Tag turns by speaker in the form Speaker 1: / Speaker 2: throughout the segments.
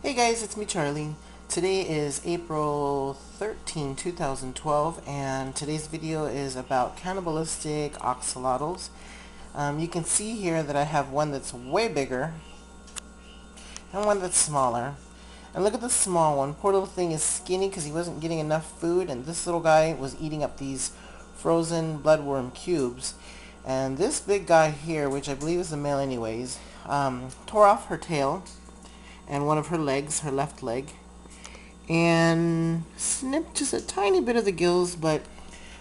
Speaker 1: Hey guys, it's me Charlie. Today is April 13, 2012, and today's video is about cannibalistic axolotls. You can see here that I have one that's way bigger and one that's smaller. And look at the small one. Poor little thing is skinny because he wasn't getting enough food, and this little guy was eating up these frozen bloodworm cubes. And this big guy here, which I believe is the male anyways, tore off her tail and one of her legs, her left leg, and snipped just a tiny bit of the gills. But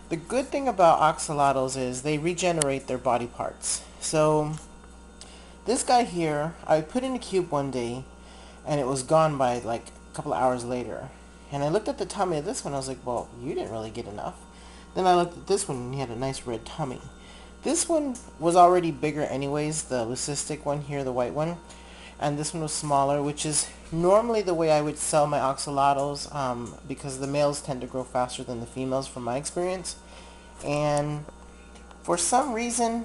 Speaker 1: the good thing about axolotls is they regenerate their body parts. So this guy here, I put in a cube one day and it was gone by like a couple of hours later. And I looked at the tummy of this one, I was like, well, you didn't really get enough. Then I looked at this one and he had a nice red tummy. This one was already bigger anyways, the leucistic one here, the white one. And this one was smaller, which is normally the way I would sell my axolotls, because the males tend to grow faster than the females from my experience. And for some reason,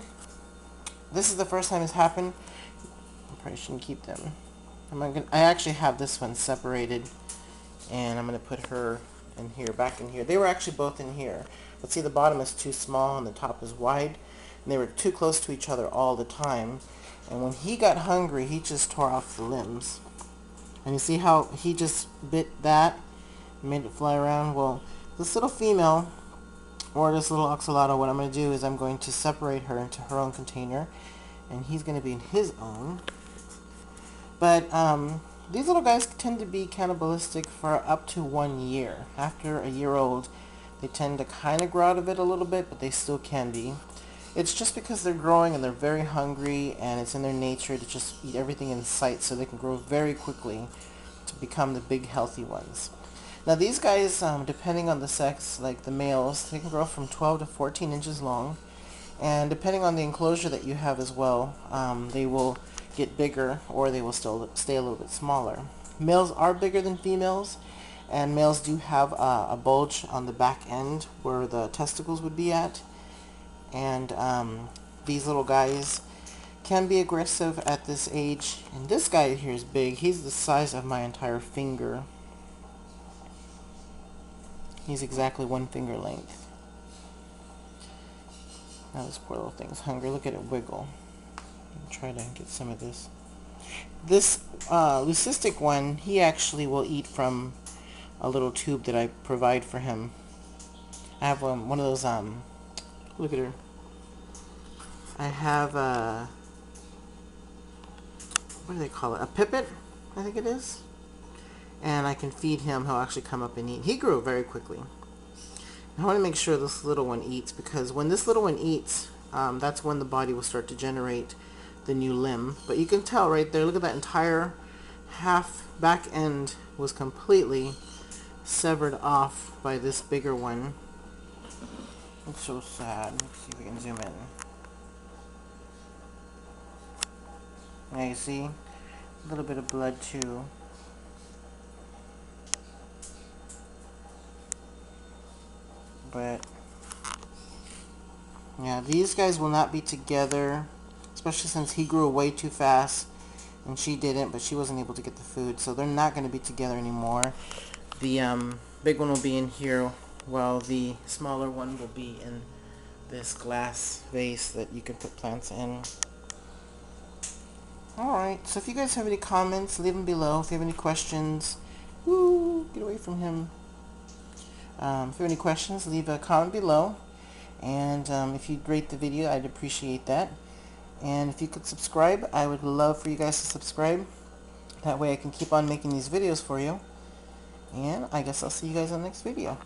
Speaker 1: this is the first time it's happened. I probably shouldn't keep them. I actually have this one separated, and I'm going to put her in here, back in here. They were actually both in here. But see, the bottom is too small and the top is wide, and they were too close to each other all the time. And when he got hungry, he just tore off the limbs. And you see how he just bit that and made it fly around? Well, this little female, or this little axolotl, what I'm going to do is I'm going to separate her into her own container, and he's going to be in his own. But these little guys tend to be cannibalistic for up to 1 year. After a year old, they tend to kind of grow out of it a little bit, but they still can be. It's just because they're growing and they're very hungry, and it's in their nature to just eat everything in sight so they can grow very quickly to become the big healthy ones. Now these guys, depending on the sex, like the males, they can grow from 12 to 14 inches long, and depending on the enclosure that you have as well, they will get bigger or they will still stay a little bit smaller. Males are bigger than females, and males do have a bulge on the back end where the testicles would be at. And these little guys can be aggressive at this age. And this guy here is big. He's the size of my entire finger. He's exactly 1 finger length. Now this poor little thing's hungry. Look at it wiggle. Try to get some of this. This leucistic one, he actually will eat from a little tube that I provide for him. I have one of those look at her. I have what do they call it? A pipet, I think it is. And I can feed him. He'll actually come up and eat. He grew very quickly. I want to make sure this little one eats, because when this little one eats, that's when the body will start to generate the new limb. But you can tell right there, look at that entire half back end was completely severed off by this bigger one. It's so sad. Let's see if we can zoom in. Now you see a little bit of blood too. But yeah, these guys will not be together, especially since he grew way too fast and she didn't, but she wasn't able to get the food, so they're not going to be together anymore. The big one will be in here, while the smaller one will be in this glass vase that you can put plants in. Alright, so if you guys have any comments, leave them below. If you have any questions, woo, get away from him. If you have any questions, leave a comment below. And if you'd rate the video, I'd appreciate that. And if you could subscribe, I would love for you guys to subscribe. That way I can keep on making these videos for you. And I guess I'll see you guys in the next video.